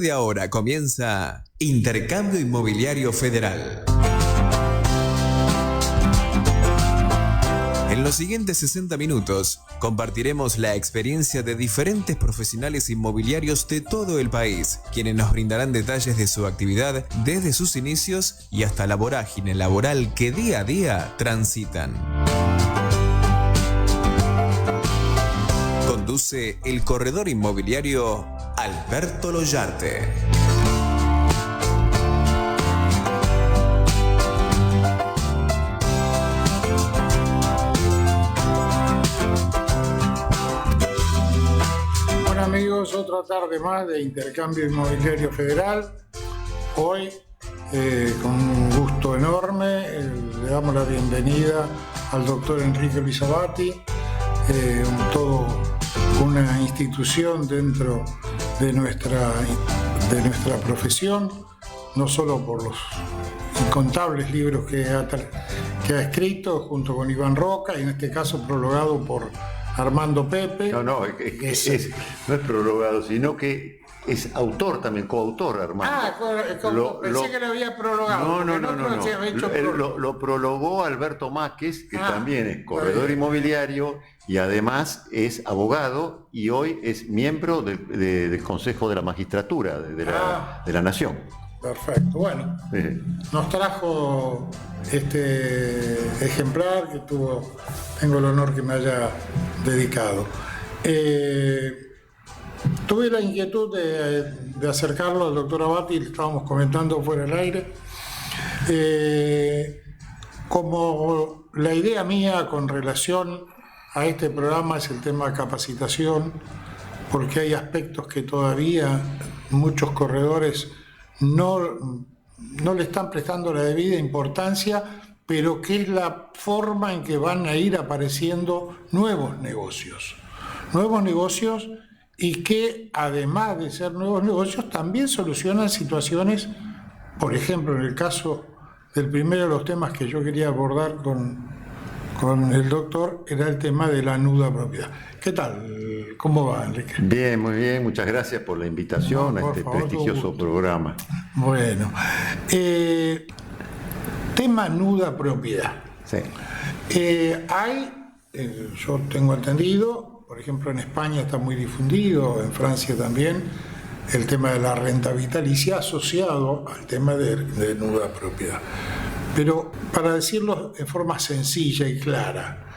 De ahora comienza Intercambio Inmobiliario Federal. En los siguientes 60 minutos compartiremos la experiencia de diferentes profesionales inmobiliarios de todo el país, quienes nos brindarán detalles de su actividad desde sus inicios y hasta la vorágine laboral que día a día transitan. Conduce el corredor inmobiliario Alberto Loyarte. Bueno amigos, otra tarde más de Intercambio Inmobiliario Federal. Hoy, con un gusto enorme, le damos la bienvenida al doctor Enrique Luis Abati, todo una institución dentro de nuestra profesión, no solo por los incontables libros que ha escrito junto con Iván Roca, y en este caso prologado por Armando Pepe. No es prologado, sino que es autor también, coautor, Armando. Pensé que lo había prologado. No. Lo prologó Alberto Máquez, que también es corredor inmobiliario y además es abogado y hoy es miembro del Consejo de la Magistratura de la Nación. Perfecto. Bueno, nos trajo este ejemplar que tengo el honor que me haya dedicado. Tuve la inquietud de acercarlo al doctor Abati, le estábamos comentando fuera del aire. Como la idea mía con relación a este programa es el tema de capacitación, porque hay aspectos que todavía muchos corredores no le están prestando la debida importancia, pero que es la forma en que van a ir apareciendo nuevos negocios y que además de ser nuevos negocios también solucionan situaciones. Por ejemplo, en el caso del primero de los temas que yo quería abordar con el doctor era el tema de la nuda propiedad. ¿Qué tal? ¿Cómo va, Enrique? Bien, muy bien. Muchas gracias por la invitación a este prestigioso programa. Bueno, tema nuda propiedad. Sí. Yo tengo entendido, por ejemplo, en España está muy difundido, en Francia también, el tema de la renta vitalicia asociado al tema de nuda propiedad. Pero para decirlo en forma sencilla y clara,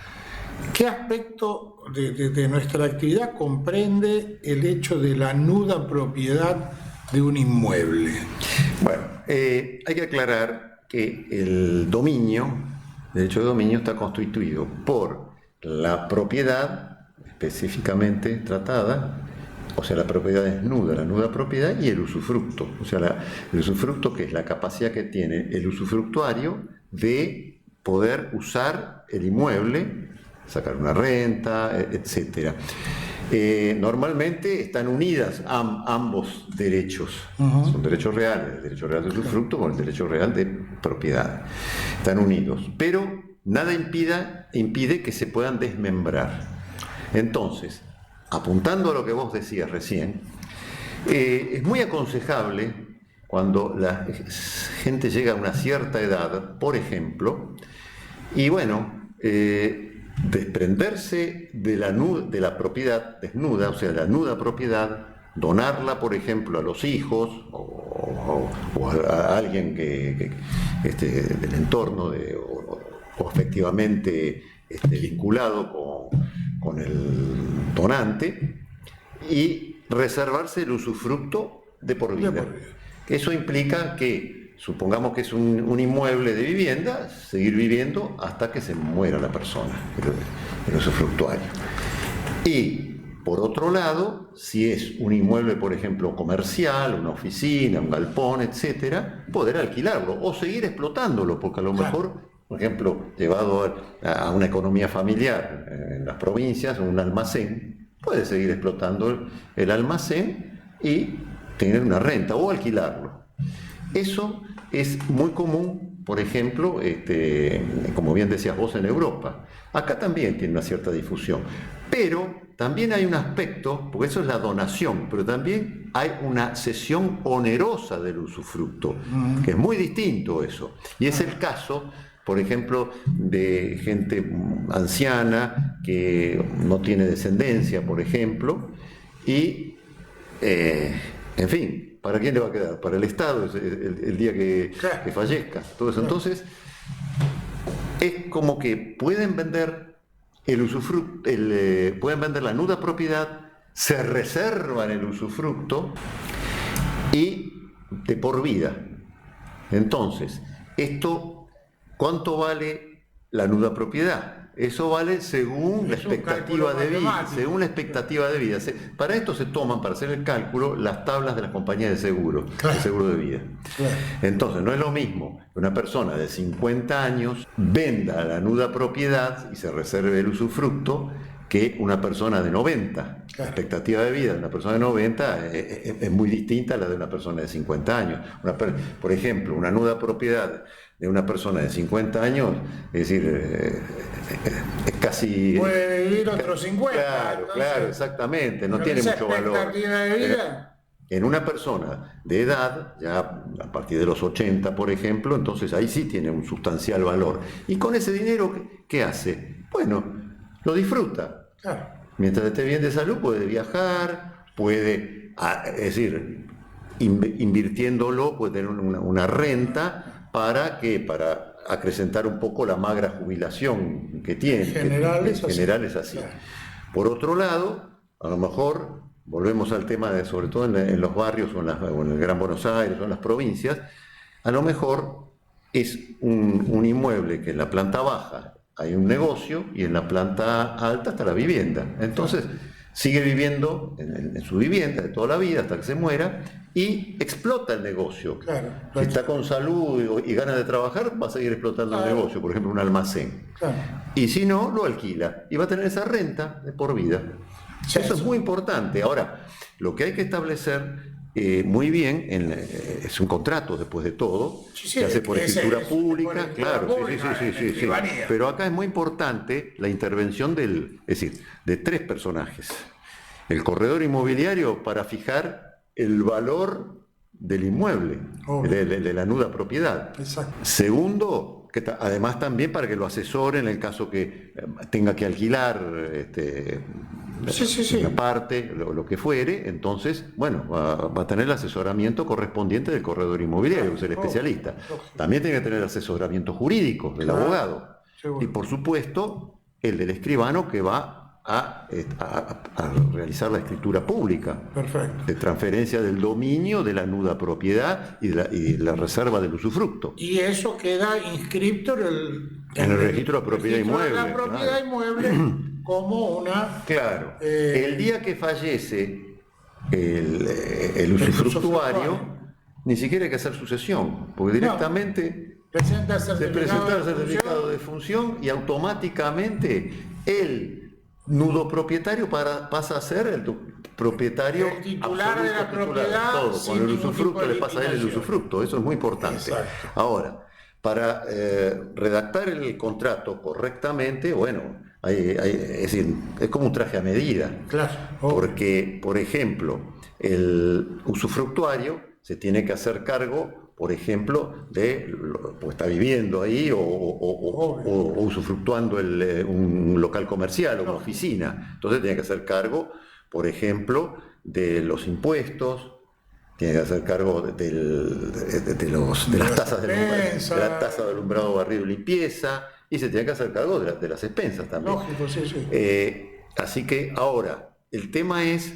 ¿qué aspecto de nuestra actividad comprende el hecho de la nuda propiedad de un inmueble? Bueno, hay que aclarar que el derecho de dominio está constituido por la propiedad específicamente tratada, o sea, la propiedad desnuda, la nuda propiedad, y el usufructo. O sea, el usufructo, que es la capacidad que tiene el usufructuario de poder usar el inmueble, sacar una renta, etc. Normalmente están unidas ambos derechos. Son derechos reales, el derecho real de usufructo con el derecho real de propiedad. Están unidos, pero nada impide que se puedan desmembrar. Entonces, apuntando a lo que vos decías recién, es muy aconsejable cuando la gente llega a una cierta edad, por ejemplo, y bueno, desprenderse de la propiedad desnuda, o sea, la nuda propiedad, donarla, por ejemplo, a los hijos o a alguien que del entorno o efectivamente vinculado con el donante, y reservarse el usufructo de por vida. Eso implica que, supongamos que es un inmueble de vivienda, seguir viviendo hasta que se muera la persona, el usufructuario. Y, por otro lado, si es un inmueble, por ejemplo, comercial, una oficina, un galpón, etcétera, poder alquilarlo o seguir explotándolo, porque a lo mejor, por ejemplo, llevado a una economía familiar en las provincias, un almacén, puede seguir explotando el almacén y tener una renta o alquilarlo. Eso es muy común, por ejemplo, como bien decías vos, en Europa. Acá también tiene una cierta difusión, pero también hay un aspecto, porque eso es la donación, pero también hay una cesión onerosa del usufructo, que es muy distinto eso. Y es el caso, por ejemplo, de gente anciana que no tiene descendencia, por ejemplo, y, en fin, ¿para quién le va a quedar? Para el Estado el día que fallezca. Todo eso. Entonces, es como que pueden vender el usufructo, pueden vender la nuda propiedad, se reservan el usufructo y de por vida. Entonces, ¿cuánto vale la nuda propiedad? Eso vale según la expectativa de vida. Según la expectativa de vida. Para esto se toman, para hacer el cálculo, las tablas de las compañías de seguro, de seguro de vida. Entonces, no es lo mismo que una persona de 50 años venda la nuda propiedad y se reserve el usufructo que una persona de 90. La expectativa de vida de una persona de 90 es muy distinta a la de una persona de 50 años. Por ejemplo, una nuda propiedad de una persona de 50 años, es decir, es casi... Puede vivir otros 50. Claro, entonces, claro, exactamente, no tiene mucho valor. ¿Expectativa de vida? En una persona de edad, ya a partir de los 80, por ejemplo, entonces ahí sí tiene un sustancial valor. Y con ese dinero, ¿qué hace? Bueno, lo disfruta. Claro. Mientras esté bien de salud, puede viajar, puede, es decir, invirtiéndolo, puede tener una renta. ¿Para qué? Para acrecentar un poco la magra jubilación que tiene. En general es así. Claro. Por otro lado, a lo mejor, volvemos al tema de, sobre todo en los barrios o en el Gran Buenos Aires o en las provincias, a lo mejor es un inmueble que en la planta baja hay un negocio y en la planta alta está la vivienda. Entonces, sigue viviendo en su vivienda de toda la vida hasta que se muera y explota el negocio. Claro. Si está con salud y ganas de trabajar, va a seguir explotando el negocio, por ejemplo, un almacén. Claro. Y si no, lo alquila y va a tener esa renta de por vida. Sí, eso es muy importante. Ahora, lo que hay que establecer muy bien es un contrato, después de todo, se hace por escritura pública, claro, sí. Pero acá es muy importante la intervención de tres personajes. El corredor inmobiliario para fijar el valor del inmueble, de la nuda propiedad. Exacto. Segundo, además también para que lo asesoren en el caso que tenga que alquilar una parte, lo que fuere, entonces, bueno, va a tener el asesoramiento correspondiente del corredor inmobiliario, que es el especialista. También tiene que tener el asesoramiento jurídico del abogado. Seguro. Y por supuesto, el del escribano que va a realizar la escritura pública. Perfecto. De transferencia del dominio de la nuda propiedad y la reserva del usufructo. Y eso queda inscrito en el registro de propiedad inmueble. La propiedad inmueble como una... Claro. El día que fallece el usufructuario, ni siquiera hay que hacer sucesión, porque directamente se presenta el certificado de función y automáticamente el nudo propietario pasa a ser el propietario, el titular de la propiedad, todo, con el usufructo le pasa a él el usufructo, eso es muy importante. Exacto. Ahora, para redactar el contrato correctamente, bueno, es decir, es como un traje a medida. Claro. Porque, por ejemplo, el usufructuario se tiene que hacer cargo, por ejemplo, pues está viviendo ahí o usufructuando un local comercial o una oficina. Entonces tiene que hacer cargo, por ejemplo, de los impuestos, tiene que hacer cargo de las tasas de la tasa de alumbrado, barrido y limpieza, y se tiene que hacer cargo de las expensas también. Lógico, sí. Así que ahora, el tema es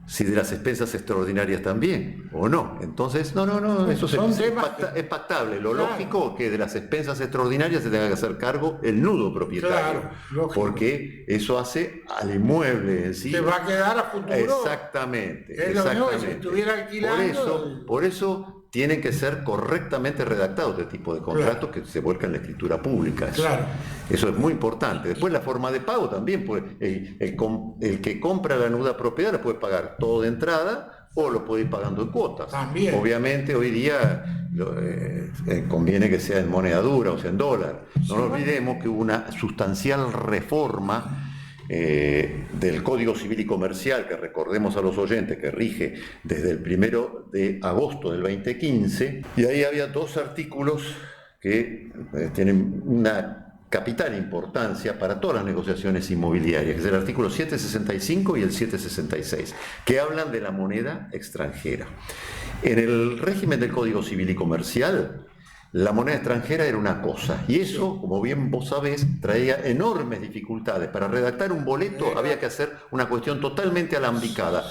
si de las expensas extraordinarias también, o no. Entonces, no, eso es pactable. Lo lógico es que de las expensas extraordinarias se tenga que hacer cargo el nudo propietario. Claro, porque eso hace al inmueble en sí. Se va a quedar a futuro. Exactamente. Es lo mismo que si estuviera alquilando. Por eso tienen que ser correctamente redactados este tipo de contratos, que se vuelcan en la escritura pública. Eso es muy importante. Después la forma de pago también, pues, el que compra la nuda propiedad la puede pagar todo de entrada o lo puede ir pagando en cuotas. También. Obviamente hoy día conviene que sea en moneda dura, o sea en dólar. No nos olvidemos que hubo una sustancial reforma del Código Civil y Comercial, que recordemos a los oyentes que rige desde el 1 de agosto del 2015, y ahí había 2 artículos que tienen una capital importancia para todas las negociaciones inmobiliarias, que es el artículo 765 y el 766, que hablan de la moneda extranjera. En el régimen del Código Civil y Comercial, la moneda extranjera era una cosa, y eso, como bien vos sabés, traía enormes dificultades. Para redactar un boleto había que hacer una cuestión totalmente alambicada.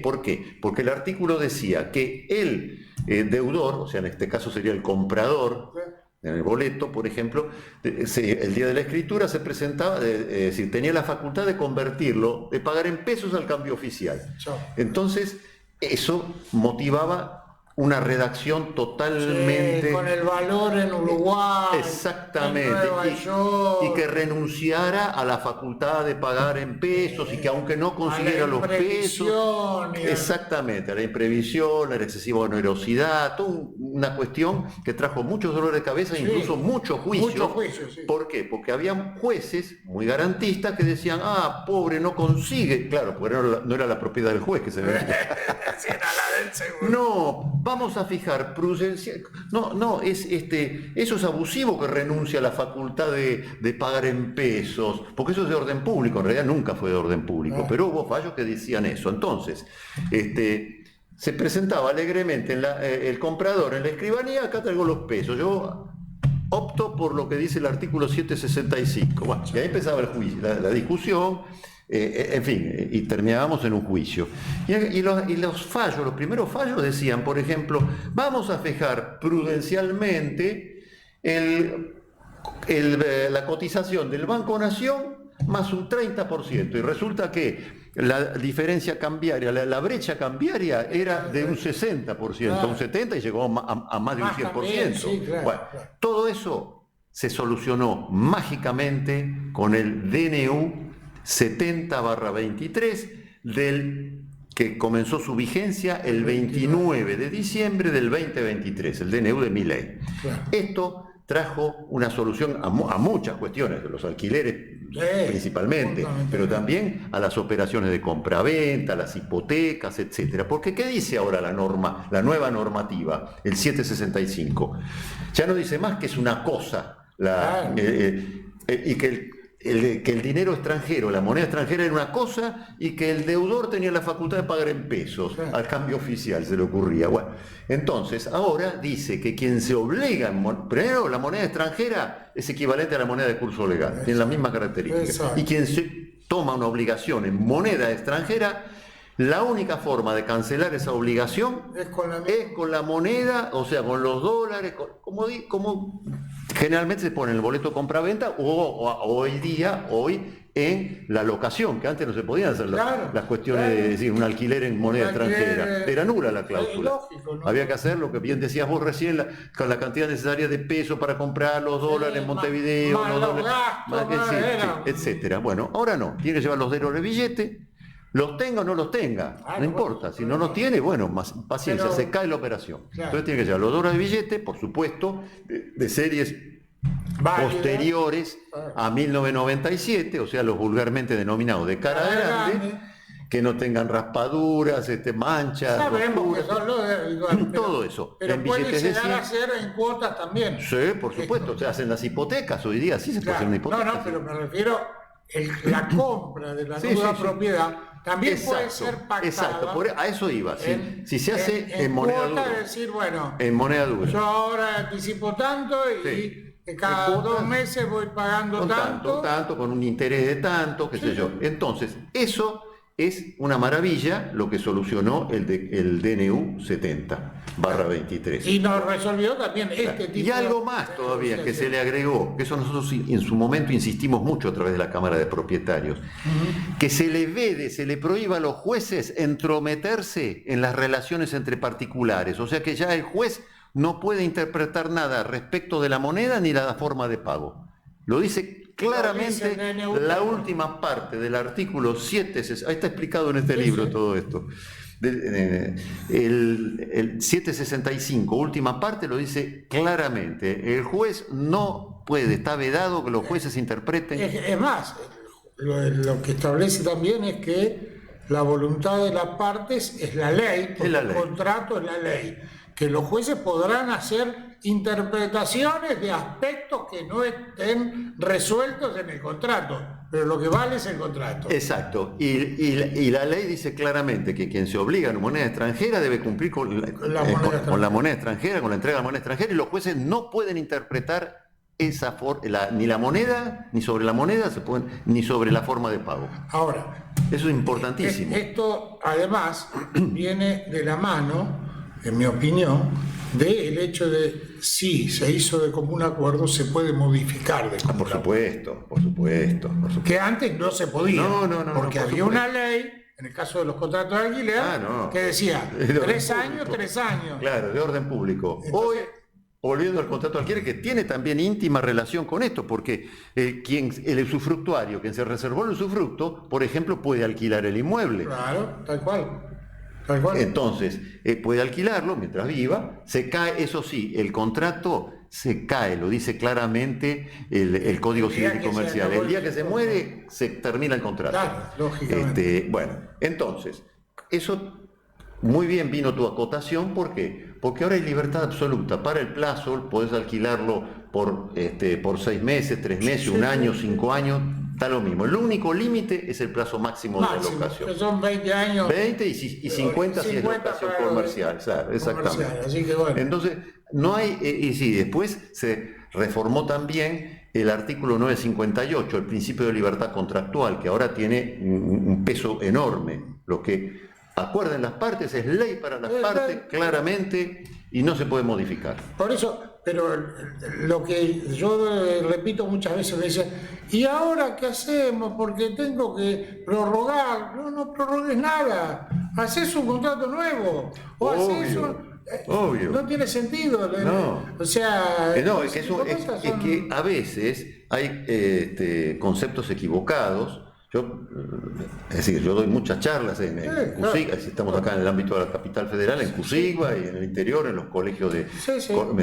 ¿Por qué? Porque el artículo decía que el deudor, o sea, en este caso sería el comprador, en el boleto, por ejemplo, el día de la escritura se presentaba, es decir, tenía la facultad de convertirlo, de pagar en pesos al cambio oficial. Entonces, eso motivaba una redacción totalmente... con el valor en Uruguay, exactamente, en Nueva York, y que renunciara a la facultad de pagar en pesos, y que aunque no consiguiera los pesos... Exactamente, a la imprevisión, a la excesiva onerosidad, toda una cuestión que trajo muchos dolores de cabeza, incluso muchos juicios. ¿Por qué? Porque había jueces muy garantistas que decían, pobre, no consigue. Claro, porque no era la propiedad del juez que se veía. Era la del seguro. No, vamos a fijar prudencia. No, eso es abusivo, que renuncia a la facultad de pagar en pesos, porque eso es de orden público. En realidad nunca fue de orden público, pero hubo fallos que decían eso. Entonces, se presentaba alegremente el comprador en la escribanía: acá traigo los pesos, yo opto por lo que dice el artículo 765. Bueno, y ahí empezaba el juicio, la discusión. En fin, y terminábamos en un juicio. Y los fallos, los primeros fallos decían, por ejemplo, vamos a fijar prudencialmente la cotización del Banco Nación más un 30%, y resulta que la diferencia cambiaria, la brecha cambiaria era de un 60%, un 70%, y llegó a más de un 100%. Bueno, todo eso se solucionó mágicamente con el DNU 70/23, que comenzó su vigencia el 29 de diciembre del 2023, el DNU de Milei. Esto trajo una solución a muchas cuestiones, de los alquileres principalmente, pero también a las operaciones de compraventa, las hipotecas, etcétera. Porque ¿qué dice ahora la nueva normativa, el 765? Ya no dice más que es una cosa, y que el dinero extranjero, la moneda extranjera, era una cosa, y que el deudor tenía la facultad de pagar en pesos al cambio oficial, se le ocurría. Bueno, entonces ahora dice que quien se obliga, primero, la moneda extranjera es equivalente a la moneda de curso legal, tiene la misma característica, y quien se toma una obligación en moneda extranjera, la única forma de cancelar esa obligación es con la moneda, o sea, con los dólares, como generalmente se pone en el boleto compra-venta, o hoy en la locación, que antes no se podían hacer las cuestiones de decir un alquiler en moneda extranjera. Era nula la cláusula. Lógico, ¿no? Había que hacer lo que bien decías vos recién, con la cantidad necesaria de pesos para comprar los dólares en Montevideo, etcétera. Bueno, ahora no, tiene que llevar los dólares de billete. Los tenga o no los tenga, no importa. Si no los tiene, bueno, más paciencia, se cae la operación. Entonces tiene que llevar los dólares de billete, por supuesto, de series posteriores a 1997, o sea, los vulgarmente denominados de cara grande, que no tengan raspaduras, manchas, sabemos que son todo eso. Pero puede llegar a ser en cuotas también. Sí, por supuesto, se hacen las hipotecas hoy día, sí se puede hacer una hipoteca. No, pero me refiero la compra de la nueva propiedad. También puede ser pactada. Exacto, a eso iba. Si se hace en moneda dura. Decir, bueno, en moneda dura. Yo ahora anticipo tanto y cada 2 meses voy pagando tanto, con un interés de tanto, qué sé yo. Entonces, eso es una maravilla, lo que solucionó el DNU 70/23. Y nos resolvió también este tipo. Y algo más todavía que se le agregó, que eso nosotros en su momento insistimos mucho a través de la Cámara de Propietarios, que se le prohíba a los jueces entrometerse en las relaciones entre particulares. O sea que ya el juez no puede interpretar nada respecto de la moneda ni la forma de pago. Lo dice claramente la última parte del artículo 7, ahí está explicado en este libro todo esto. El 765, última parte, lo dice claramente. El juez no puede, está vedado que los jueces interpreten. Es más, lo que establece también es que la voluntad de las partes es la ley, porque el contrato es la ley, que los jueces podrán hacer interpretaciones de aspectos que no estén resueltos en el contrato, pero lo que vale es el contrato. Exacto, y la ley dice claramente que quien se obliga a una moneda extranjera debe cumplir con la moneda extranjera, con la entrega de la moneda extranjera, y los jueces no pueden interpretar ni la moneda, ni sobre la moneda, ni sobre la forma de pago. Ahora, eso es importantísimo. Esto además viene de la mano, en mi opinión, del hecho de si se hizo de común acuerdo, se puede modificar de común acuerdo. Por supuesto. Que antes no se podía, porque había supuesto. una ley, en el caso de los contratos de alquiler, que decía 3 años, 3 años. Claro, de orden público. Entonces, hoy, volviendo al contrato de alquiler, que tiene también íntima relación con esto, porque el usufructuario, quien se reservó el usufructo, por ejemplo, puede alquilar el inmueble. Claro, tal cual. Entonces, puede alquilarlo mientras viva, se cae, eso sí, el contrato se cae, lo dice claramente el Código Civil y Comercial. El día que se muere, se termina el contrato. Claro, lógicamente. Bueno, entonces, eso muy bien vino tu acotación, ¿por qué? Porque ahora hay libertad absoluta. Para el plazo, podés alquilarlo por 6 meses, 3 meses, 1 año, 5 años. Está lo mismo. El único límite es el plazo máximo de la locación. Que son 20 años. 20 y 50 si es locación comercial. Claro, exactamente. Así que bueno. Entonces, no hay. Y sí, después se reformó también el artículo 958, el principio de libertad contractual, que ahora tiene un peso enorme. Lo que acuerden las partes es ley para las partes, claramente, y no se puede modificar. Por eso. Pero lo que yo repito muchas veces, me dicen, ¿y ahora qué hacemos? Porque tengo que prorrogar. No prorrogues nada. Haces un contrato nuevo. O haces obvio. No tiene sentido. No. O sea... No, es que a veces hay conceptos equivocados. Es decir, yo doy muchas charlas en CUSIGUA, estamos acá en el ámbito de la capital federal, en CUSIGUA y en el interior, en los colegios de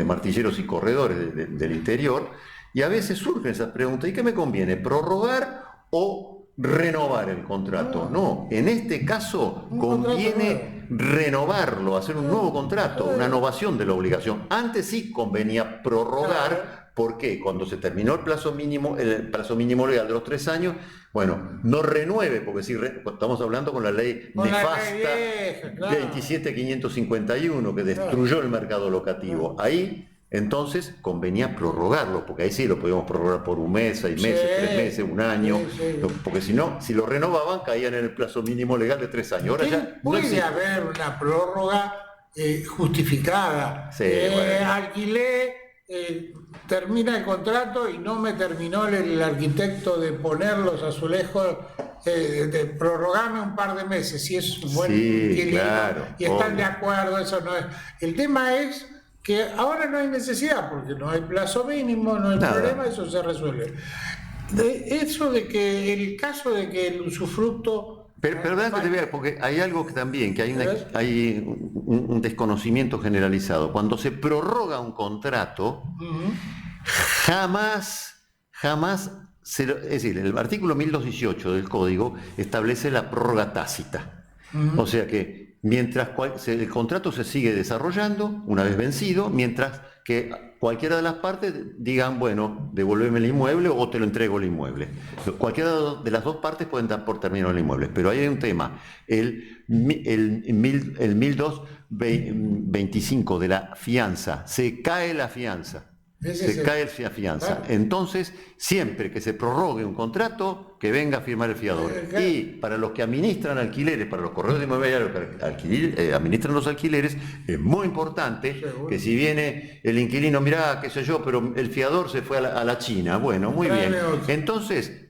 martilleros y corredores del interior, y a veces surgen esas preguntas, ¿y qué me conviene? ¿Prorrogar o renovar el contrato? No, en este caso conviene renovarlo, hacer un nuevo contrato, una novación de la obligación. Antes sí convenía prorrogar. ¿Por qué? Cuando se terminó el plazo mínimo legal de los 3 años, bueno, no renueve, porque si estamos hablando con la ley nefasta 27551, que destruyó el mercado locativo. Ahí, entonces, convenía prorrogarlo, porque ahí sí lo podíamos prorrogar por 1 mes, 6 meses, 3 meses, 1 año, porque si no, si lo renovaban, caían en el plazo mínimo legal de 3 años. Ahora ya puede haber una prórroga justificada. Alquilé. Termina el contrato y no me terminó el arquitecto de poner los azulejos, de prorrogarme un par de meses, si es un buen inquilino, y están de acuerdo, eso no es. El tema es que ahora no hay necesidad, porque no hay plazo mínimo, no hay problema, eso se resuelve. Eso de que el caso de que el usufructo... Perdón que te vea, porque hay algo que también, que hay un desconocimiento generalizado. Cuando se prorroga un contrato, jamás, es decir, el artículo 1218 del Código establece la prórroga tácita. O sea que mientras el contrato se sigue desarrollando, una vez vencido, mientras que cualquiera de las partes digan, bueno, devuélveme el inmueble o te lo entrego el inmueble. Cualquiera de las dos partes pueden dar por terminado el inmueble. Pero ahí hay un tema, el 1225 de la fianza, se cae la fianza. Cae la fianza. Entonces, siempre que se prorrogue un contrato, que venga a firmar el fiador. Y para los que administran alquileres, para los corredores inmobiliarios que administran los alquileres, es muy importante que si viene el inquilino, mirá, qué sé yo, pero el fiador se fue a la China. Bueno, muy bien. Entonces,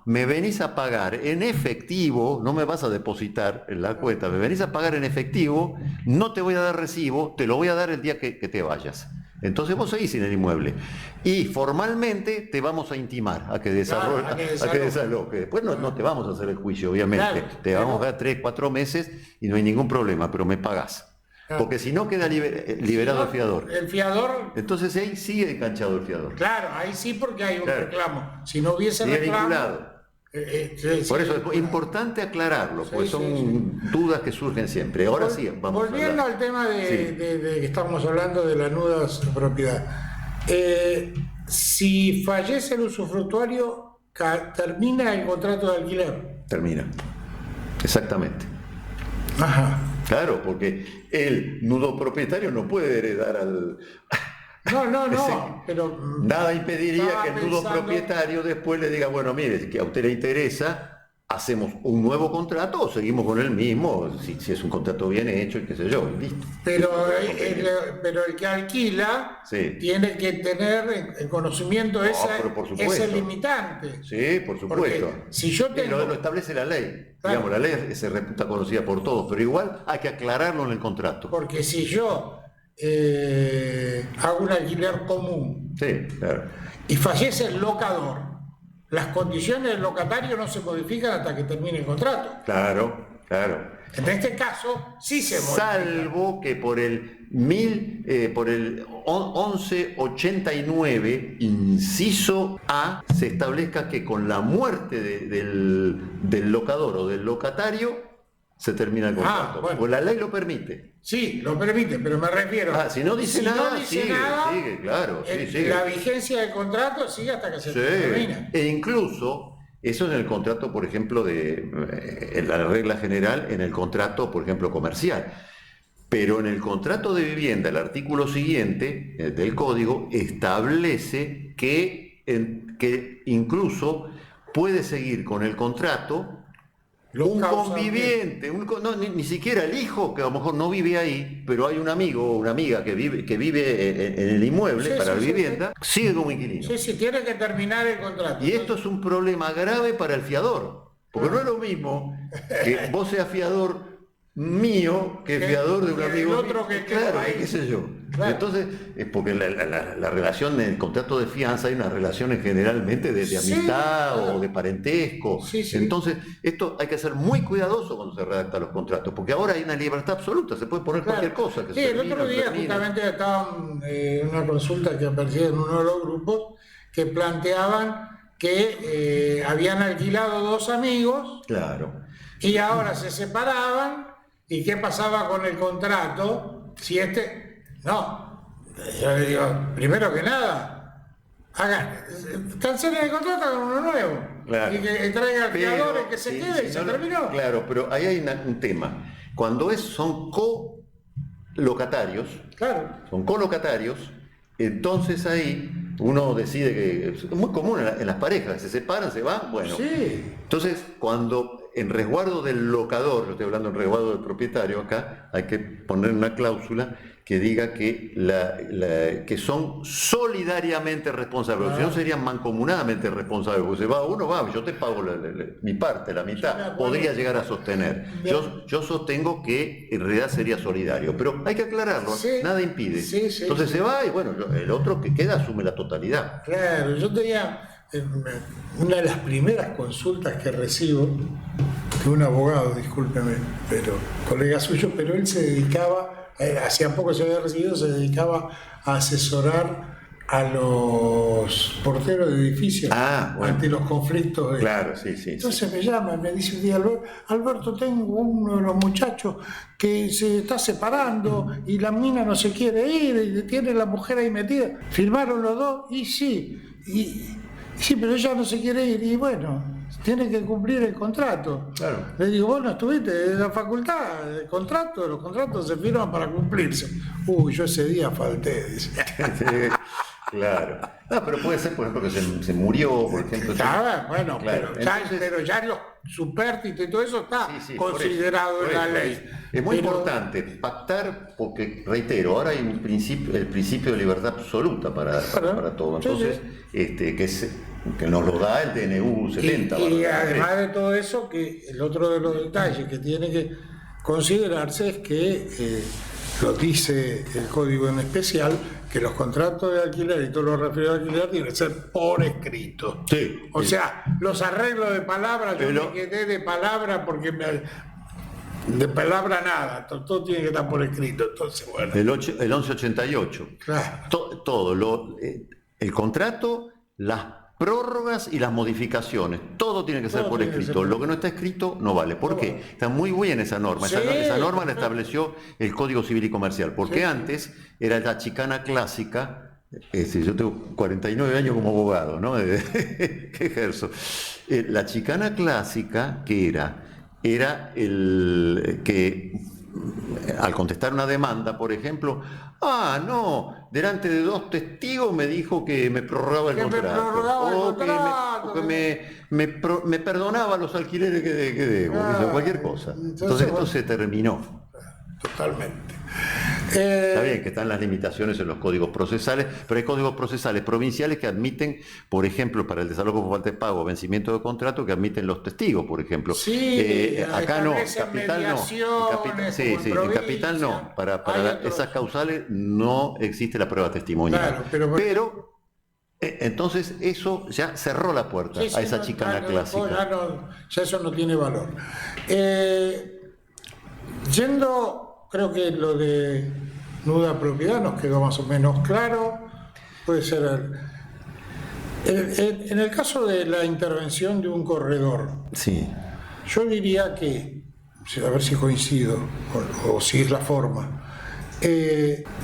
me venís a pagar en efectivo, no me vas a depositar en la cuenta, me venís a pagar en efectivo, no te voy a dar recibo, te lo voy a dar el día que te vayas. Entonces vos seguís sin el inmueble y formalmente te vamos a intimar a que desaloje. Después no te vamos a hacer el juicio, obviamente. Te vamos a dar 3, 4 meses y no hay ningún problema, pero me pagás. Porque si no queda liberado el fiador. El fiador. Entonces ahí sigue enganchado el fiador. Claro, ahí sí, porque hay un reclamo. Si no hubiese reclamo. Vinculado. Por eso es importante aclararlo, porque son dudas que surgen siempre. Ahora sí, vamos volviendo al tema de que estamos hablando de la nuda propiedad. Si fallece el usufructuario, ¿termina el contrato de alquiler? Termina, exactamente. Ajá. Claro, porque el nudo propietario no puede heredar al... No, pero... Nada impediría que el nudo propietario después le diga, bueno, mire, que a usted le interesa, hacemos un nuevo contrato o seguimos con el mismo, si es un contrato bien hecho y qué sé yo, listo. Pero el que alquila tiene que tener en conocimiento ese limitante. Sí, por supuesto. Porque si yo tengo... Lo establece la ley. Claro. Digamos, la ley se reputa conocida por todos, pero igual hay que aclararlo en el contrato. Porque si yo hago un alquiler común y fallece el locador, las condiciones del locatario no se modifican hasta que termine el contrato. Claro. En este caso sí se modifica. Salvo que por el 1189, inciso A, se establezca que con la muerte del locador o del locatario se termina el contrato. Bueno. Pues la ley lo permite. Sí, lo permite, pero me refiero... si no dice nada, sigue, claro. Sigue. La vigencia del contrato sigue hasta que se termina. E incluso, eso en el contrato, por ejemplo, en la regla general, en el contrato, por ejemplo, comercial. Pero en el contrato de vivienda, el artículo siguiente del código establece que incluso puede seguir con el contrato un conviviente, ni siquiera el hijo, que a lo mejor no vive ahí, pero hay un amigo o una amiga que vive en el inmueble para la vivienda, sigue como inquilino. Sí, tiene que terminar el contrato. Y esto es un problema grave para el fiador, porque no es lo mismo que vos seas fiador mío que fiador de un amigo el otro mío. Que claro, qué sé yo. Claro. Entonces, es porque la relación en el contrato de fianza hay una relación generalmente de amistad o de parentesco. Entonces, esto hay que ser muy cuidadoso cuando se redactan los contratos, porque ahora hay una libertad absoluta, se puede poner cualquier cosa. El otro día justamente estaba en una consulta que aparecía en uno de los grupos que planteaban que habían alquilado dos amigos y ahora se separaban. ¿Y qué pasaba con el contrato? Si No, yo le digo, primero que nada, cancelen el contrato, hagan uno nuevo. Claro. Y que traiga al fiador y que se quede y se terminó. Claro, pero ahí hay un tema. Cuando son colocatarios, son colocatarios, entonces ahí uno decide que es muy común en las parejas, que se separan, se van, bueno. Entonces, cuando en resguardo del locador, yo estoy hablando en resguardo del propietario acá, hay que poner una cláusula que diga que, que son solidariamente responsables, si no serían mancomunadamente responsables, porque se va uno, yo te pago mi parte, la mitad, podría llegar a sostener. Yo sostengo que en realidad sería solidario, pero hay que aclararlo, nada impide. Entonces se va y bueno, el otro que queda asume la totalidad. Claro, yo tenía una de las primeras consultas que recibo de un abogado, discúlpeme, pero colega suyo, pero él se dedicaba, hacía poco se había recibido, se dedicaba a asesorar a los porteros de edificios ante los conflictos. Claro, sí. Entonces me llama y me dice un día, Alberto, tengo uno de los muchachos que se está separando y la mina no se quiere ir y tiene la mujer ahí metida. Firmaron los dos y sí, pero ella no se quiere ir y bueno, tiene que cumplir el contrato. Claro. Le digo, vos no estuviste en la facultad, los contratos se firman para cumplirse. Yo ese día falté, dice. Claro. Pero puede ser, por ejemplo, que se murió, por ejemplo. Bueno, claro. Pero ya los supértitos y todo eso está considerado en la ley. Es muy importante pactar, porque, reitero, ahora hay el principio de libertad absoluta para todo. Entonces, que nos lo da el DNU 70. Y además de todo eso, que el otro de los detalles que tiene que considerarse es que, lo dice el código en especial, que los contratos de alquiler y todo lo referido a alquiler tienen que ser por escrito. O sea, los arreglos de palabras, yo me quedé de palabra porque de palabra nada, todo tiene que estar por escrito. Entonces, bueno. El 1188. Claro. Todo, el contrato, las prórrogas y las modificaciones. Todo tiene que ser por escrito. Lo que no está escrito no vale. ¿Por qué? Está muy buena esa norma. Esa norma la estableció el Código Civil y Comercial. Porque antes era la chicana clásica. Yo tengo 49 años como abogado, ¿no? que ejerzo. La chicana clásica, que era el que al contestar una demanda, por ejemplo, no, delante de 2 testigos me dijo que me prorrogaba el contrato, que me perdonaba los alquileres que debo, cualquier cosa. Entonces esto se terminó. Totalmente. Está bien que están las limitaciones en los códigos procesales, pero hay códigos procesales provinciales que admiten, por ejemplo, para el desalojo por falta de pago o vencimiento de contrato, que admiten los testigos, por ejemplo. Acá no, Capital no. En Capital no. Para esas causales no existe la prueba testimonial. Claro, pero entonces eso ya cerró la puerta a esa chicana clásica. Ya eso no tiene valor. Creo que lo de nuda propiedad nos quedó más o menos claro. Puede ser. En el caso de la intervención de un corredor, yo diría que, a ver si coincido o si es la forma,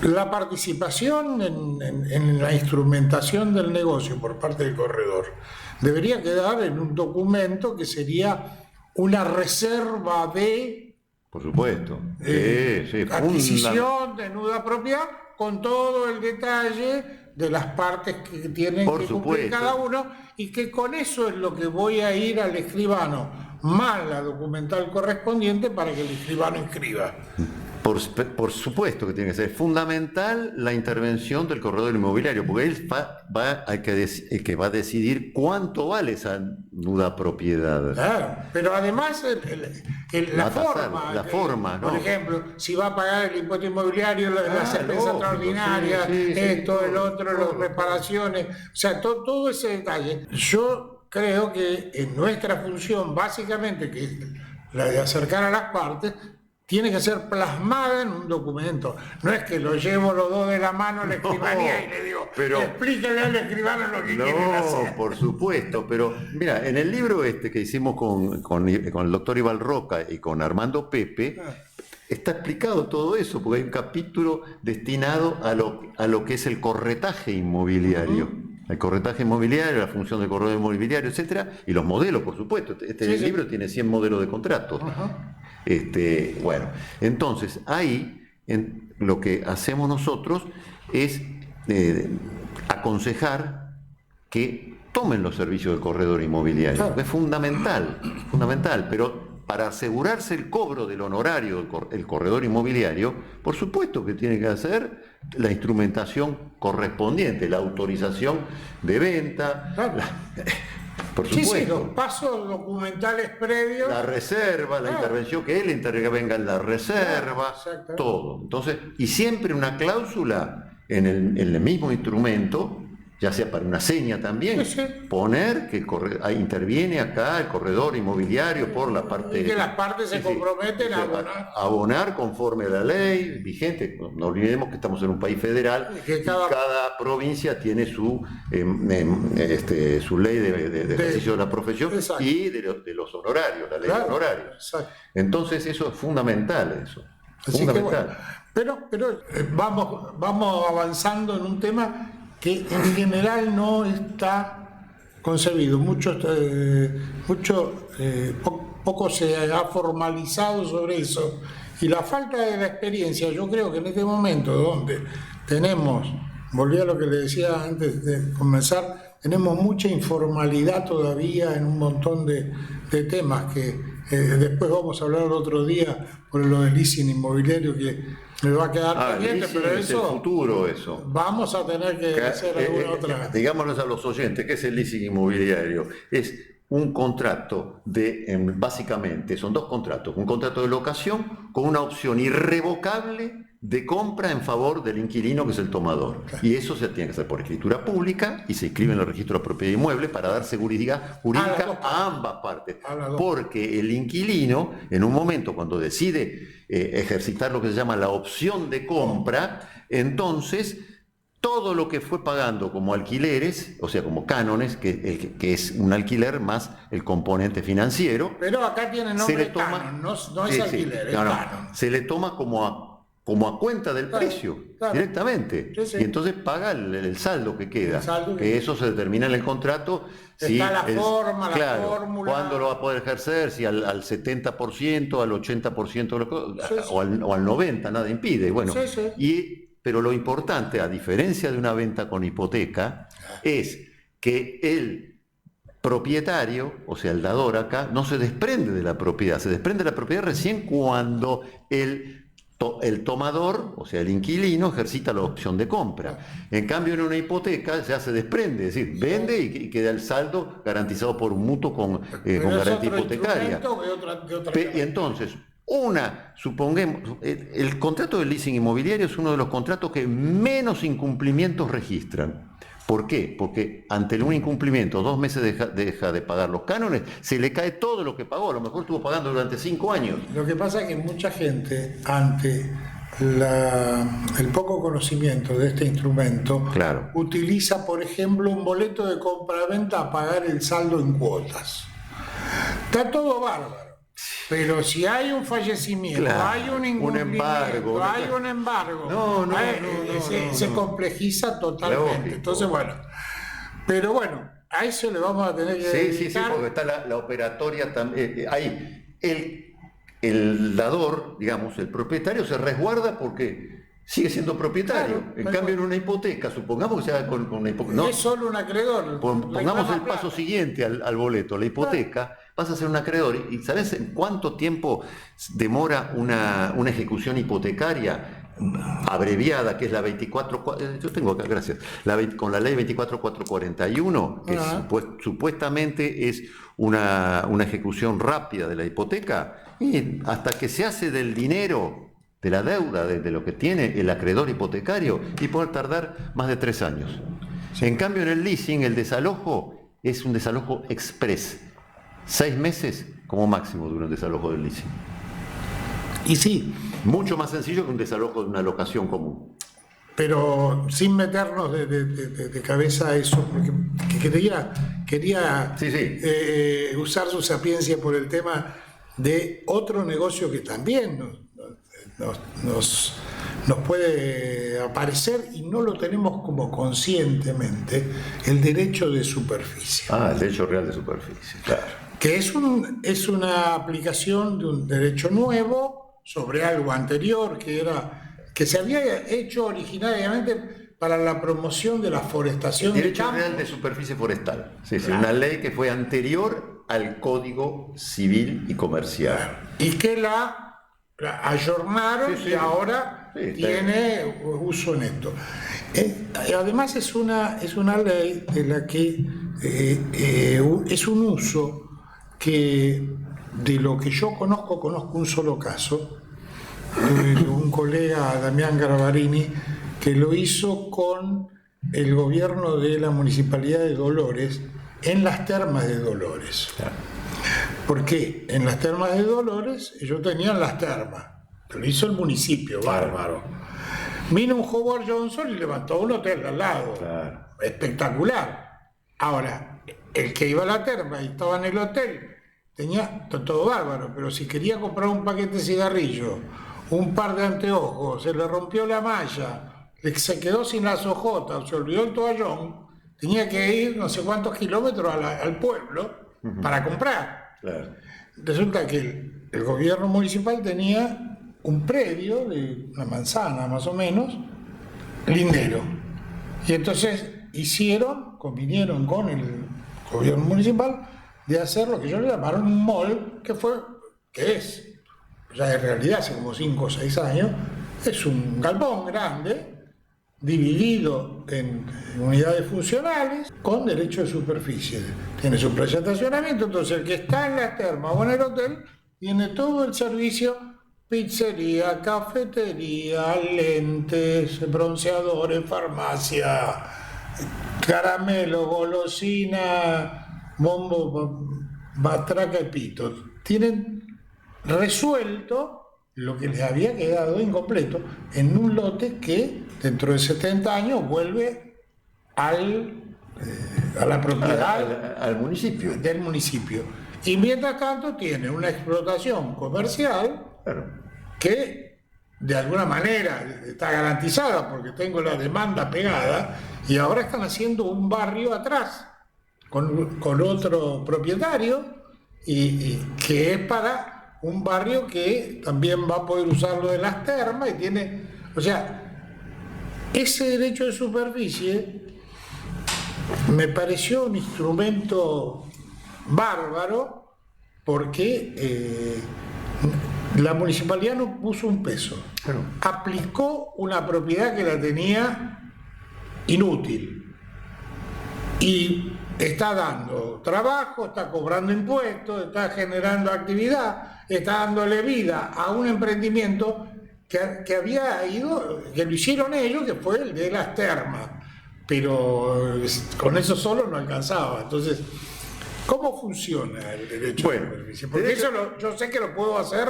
la participación en la instrumentación del negocio por parte del corredor debería quedar en un documento que sería una reserva de... Por supuesto. Adquisición de nuda propiedad con todo el detalle de las partes que tienen que cumplir cada uno, y que con eso es lo que voy a ir al escribano más la documental correspondiente para que el escribano inscriba. Por supuesto que tiene que ser fundamental la intervención del corredor inmobiliario, porque él el que va a decidir cuánto vale esa nuda propiedad. Claro, pero además la forma, ¿no? Por ejemplo, si va a pagar el impuesto inmobiliario, las expensas extraordinarias, el otro, las reparaciones, o sea, todo ese detalle. Yo creo que en nuestra función, básicamente, que es la de acercar a las partes, tiene que ser plasmada en un documento. No es que lo llevo los dos de la mano a la escribanía y le digo, explíquele al escribano lo que quieren hacer. No, por supuesto, pero mira, en el libro que hicimos con el doctor Ival Roca y con Armando Pepe, está explicado todo eso, porque hay un capítulo destinado a lo que es el corretaje inmobiliario. El corretaje inmobiliario, la función del corredor inmobiliario, etcétera, y los modelos, por supuesto. El libro tiene 100 modelos de contratos. Bueno, entonces ahí lo que hacemos nosotros es aconsejar que tomen los servicios del corredor inmobiliario. Es fundamental, pero para asegurarse el cobro del honorario del corredor inmobiliario, por supuesto que tiene que hacer la instrumentación correspondiente, la autorización de venta, por supuesto. Los pasos documentales previos. La reserva, la intervención, que él intervenga en la reserva, todo. Entonces, y siempre una cláusula en el mismo instrumento, ya sea para una seña también, poner que interviene acá el corredor inmobiliario por la parte... Y que las partes se comprometen a abonar conforme a la ley vigente. No olvidemos que estamos en un país federal y cada provincia tiene su ley de ejercicio de la profesión y de los honorarios, la ley de honorarios. Entonces eso es fundamental, fundamental. Pero vamos avanzando en un tema que en general no está concebido, poco se ha formalizado sobre eso, y la falta de la experiencia, yo creo que en este momento donde volví a lo que le decía antes de comenzar, tenemos mucha informalidad todavía en un montón de temas que después vamos a hablar otro día por lo del leasing inmobiliario, que me va a quedar pendiente, pero eso es el futuro, eso. Vamos a tener que hacer alguna otra. Digámosles a los oyentes, ¿qué es el leasing inmobiliario? Es un contrato básicamente, son 2 contratos. Un contrato de locación con una opción irrevocable de compra en favor del inquilino, que es el tomador. Y eso se tiene que hacer por escritura pública y se inscribe en el registro de propiedad inmueble para dar seguridad jurídica a ambas partes. Porque el inquilino, en un momento cuando decide ejercitar lo que se llama la opción de compra, entonces todo lo que fue pagando como alquileres, o sea, como cánones, que es un alquiler más el componente financiero. Pero acá tiene nombre canon, no es alquiler, es canon. Se le toma como a cuenta del precio, directamente. Sí, sí. Y entonces paga el saldo que queda. Que eso se determina en el contrato. Está la forma, la fórmula. ¿Cuándo lo va a poder ejercer? Si al 70%, al 80%, o al 90%, nada impide. Bueno, pero lo importante, a diferencia de una venta con hipoteca, es que el propietario, o sea, el dador acá, no se desprende de la propiedad. Se desprende de la propiedad recién cuando el tomador, o sea, el inquilino, ejercita la opción de compra. En cambio, en una hipoteca ya se desprende, es decir, vende y queda el saldo garantizado por un mutuo con garantía hipotecaria. Y entonces, supongamos, el contrato de leasing inmobiliario es uno de los contratos que menos incumplimientos registran. ¿Por qué? Porque ante un incumplimiento, 2 meses deja de pagar los cánones, se le cae todo lo que pagó, a lo mejor estuvo pagando durante 5 años. Lo que pasa es que mucha gente, ante el poco conocimiento de este instrumento, utiliza, por ejemplo, un boleto de compra-venta a pagar el saldo en cuotas. Está todo bárbaro. Pero si hay un fallecimiento, hay un incumplimiento, hay un embargo, se complejiza totalmente. Lógico. Entonces, pero bueno, a eso le vamos a tener que dedicar. Sí, porque está la operatoria también. Ahí, el dador, digamos, el propietario se resguarda porque sigue siendo propietario. En cambio, en una hipoteca, supongamos que se haga con una hipoteca. No es solo un acreedor. Pongamos el paso siguiente al boleto, la hipoteca. Vas a ser un acreedor. ¿Y sabes en cuánto tiempo demora una ejecución hipotecaria abreviada, que es la 24? Yo tengo acá, gracias. Con la ley 24441, que supuestamente es una ejecución rápida de la hipoteca, y hasta que se hace del dinero, de la deuda, de lo que tiene el acreedor hipotecario, y puede tardar más de 3 años. En cambio, en el leasing, el desalojo es un desalojo express. 6 meses como máximo dura un desalojo del leasing. Y sí. Mucho más sencillo que un desalojo de una locación común. Pero sin meternos de cabeza a eso, porque quería usar su sapiencia por el tema de otro negocio que también nos puede aparecer y no lo tenemos como conscientemente, el derecho de superficie. El derecho real de superficie, claro. Que es una aplicación de un derecho nuevo sobre algo anterior que se había hecho originariamente para la promoción de la forestación. Derecho real de superficie forestal. Sí, una ley que fue anterior al Código Civil y Comercial. Y que la ayornaron y ahora tiene uso en esto. Además es una ley de la que es un uso que, de lo que yo conozco un solo caso, de un colega, Damián Garbarini, que lo hizo con el gobierno de la Municipalidad de Dolores en las termas de Dolores. Porque en las termas de Dolores ellos tenían las termas, lo hizo el municipio, bárbaro. Vino un Howard Johnson y levantó un hotel al lado, espectacular. Ahora, el que iba a la terma y estaba en el hotel tenía todo bárbaro, pero si quería comprar un paquete de cigarrillos, un par de anteojos, se le rompió la malla, se quedó sin las ojotas, se olvidó el toallón, tenía que ir no sé cuántos kilómetros al pueblo para comprar. Resulta que el gobierno municipal tenía un predio de una manzana más o menos, lindero. Y entonces convinieron con el gobierno municipal de hacer lo que ellos le llamaron un mall, que es, ya en realidad hace como 5 o 6 años, es un galpón grande, dividido en unidades funcionales, con derecho de superficie. Tiene su plaza de estacionamiento, entonces el que está en la terma o en el hotel tiene todo el servicio: pizzería, cafetería, lentes, bronceadores, farmacia, caramelo, golosina, bombo, batraca y pito. Tienen resuelto lo que les había quedado incompleto en un lote que dentro de 70 años vuelve a la propiedad al municipio. del municipio. Y mientras tanto tiene una explotación comercial Claro. que de alguna manera está garantizada porque tengo la demanda pegada, y ahora están haciendo un barrio atrás con otro propietario y que es para un barrio que también va a poder usar lo de las termas y tiene, o sea, ese derecho de superficie me pareció un instrumento bárbaro porque la municipalidad no puso un peso, Claro. aplicó una propiedad que la tenía inútil y está dando trabajo, está cobrando impuestos, está generando actividad, está dándole vida a un emprendimiento que había ido, que lo hicieron ellos, que fue el de las termas, pero con eso solo no alcanzaba. Entonces, ¿cómo funciona el derecho de superficie? Porque eso yo sé que lo puedo hacer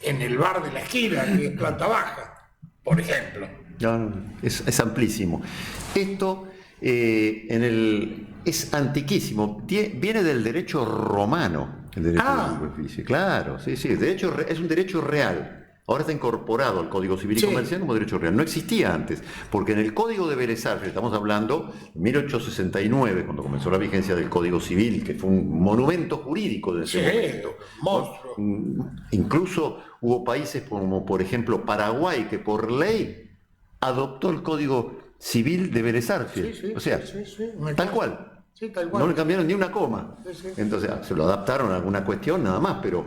en el bar de la esquina, que es planta baja, por ejemplo. No, es amplísimo. Esto es antiquísimo, viene del derecho romano, el derecho de superficie. Claro, sí, sí, es un derecho real. Ahora está incorporado al Código Civil y Comercial como derecho real. No existía antes, porque en el Código de Vélez Sarsfield, estamos hablando de 1869, cuando comenzó la vigencia del Código Civil, que fue un monumento jurídico de ese momento. Monstruo. Incluso hubo países como, por ejemplo, Paraguay, que por ley adoptó el Código Civil de Vélez Sarsfield. O sea, tal cual. Sí, tal cual. No le cambiaron ni una coma. Sí. Entonces, se lo adaptaron a alguna cuestión nada más, pero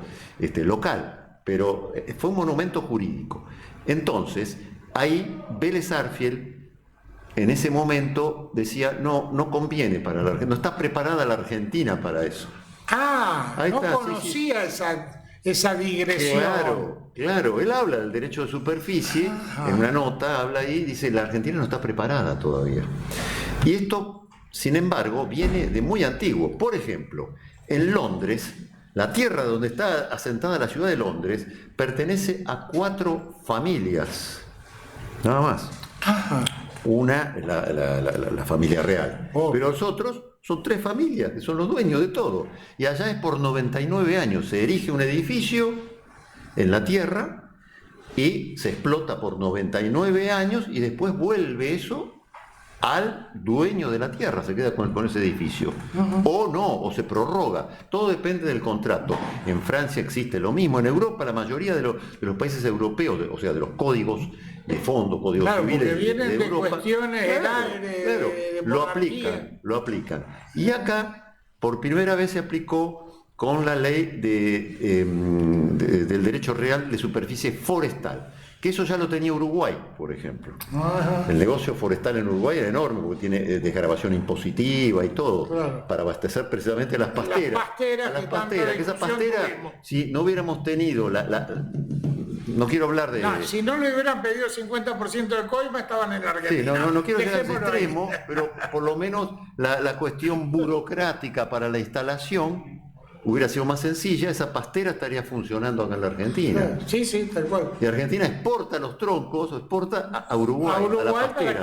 local. Pero fue un monumento jurídico. Entonces, ahí Vélez Sarsfield, en ese momento, decía, no conviene para la Argentina, no está preparada la Argentina para eso. Ahí no está, conocía sí. Esa digresión. Claro, él habla del derecho de superficie, en una nota habla ahí, dice, la Argentina no está preparada todavía. Y esto, sin embargo, viene de muy antiguo. Por ejemplo, en Londres, la tierra donde está asentada la ciudad de Londres pertenece a 4 familias, nada más. Una, la familia real, pero los otros son 3 familias, que son los dueños de todo. Y allá es por 99 años, se erige un edificio en la tierra y se explota por 99 años y después vuelve eso al dueño de la tierra, se queda con ese edificio. O no, o se prorroga. Todo depende del contrato. En Francia existe lo mismo. En Europa, la mayoría de los países europeos, o sea, de los códigos de fondo, códigos civiles vienen de Europa, cuestiones de lo aplican. Y acá, por primera vez se aplicó con la ley del derecho real de superficie forestal. Que eso ya lo tenía Uruguay, por ejemplo. El negocio forestal en Uruguay era enorme, porque tiene desgravación impositiva y todo, para abastecer precisamente las pasteras. Las pasteras, que esas pasteras, si no hubiéramos tenido no quiero hablar de... si no le hubieran pedido 50% de coima, estaban en la Argentina. Sí, no quiero llegar a ese extremo, pero por lo menos la cuestión burocrática para la instalación hubiera sido más sencilla, esa pastera estaría funcionando acá en la Argentina. Sí, tal cual. Y Argentina exporta los troncos, exporta a Uruguay, a la pastera.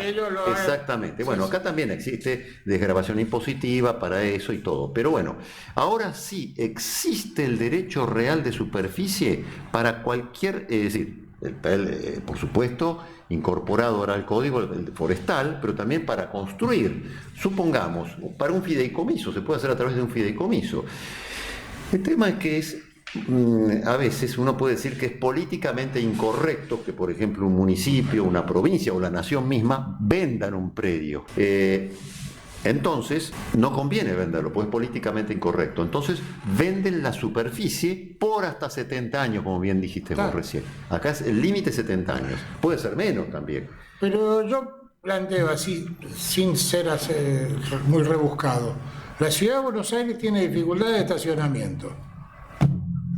Exactamente. Bueno, acá también existe desgravación impositiva para eso y todo. Pero bueno, ahora sí existe el derecho real de superficie para cualquier, es decir, por supuesto, incorporado ahora al código el forestal, pero también para construir, supongamos, para un fideicomiso, se puede hacer a través de un fideicomiso. El tema es que a veces uno puede decir que es políticamente incorrecto que, por ejemplo, un municipio, una provincia o la nación misma vendan un predio. Entonces, no conviene venderlo, pues es políticamente incorrecto. Entonces, venden la superficie por hasta 70 años, como bien dijiste vos recién. Acá es el límite 70 años. Puede ser menos también. Pero yo planteo así, sin ser muy rebuscado. La ciudad de Buenos Aires tiene dificultades de estacionamiento.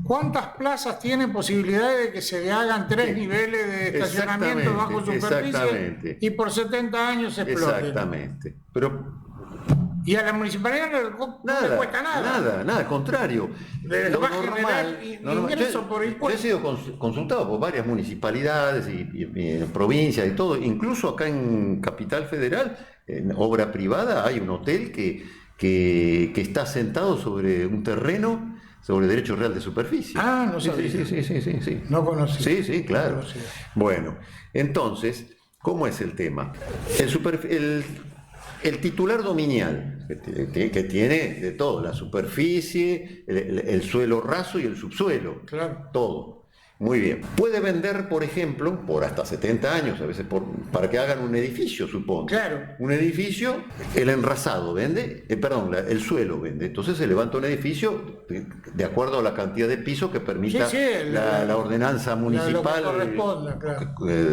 ¿Cuántas plazas tienen posibilidades de que se hagan 3 niveles de estacionamiento bajo superficie y por 70 años se exploten? Exactamente. Pero Y a la municipalidad no le cuesta nada. Nada, al contrario. Lo va a generar ingresos por impuestos. Yo he sido consultado por varias municipalidades y provincias y todo, incluso acá en Capital Federal, en obra privada, hay un hotel que está sentado sobre un terreno, sobre derecho real de superficie. Ah, no sabía. Sí. No conocía. Sí, claro. Bueno, entonces, ¿cómo es el tema? El titular dominial, que tiene de todo, la superficie, el suelo raso y el subsuelo, claro. Todo. Muy bien. Puede vender, por ejemplo, por hasta 70 años, a veces para que hagan un edificio, supongo. Claro. Un edificio, el enrasado vende, el suelo vende. Entonces se levanta un edificio de acuerdo a la cantidad de pisos que permita la ordenanza municipal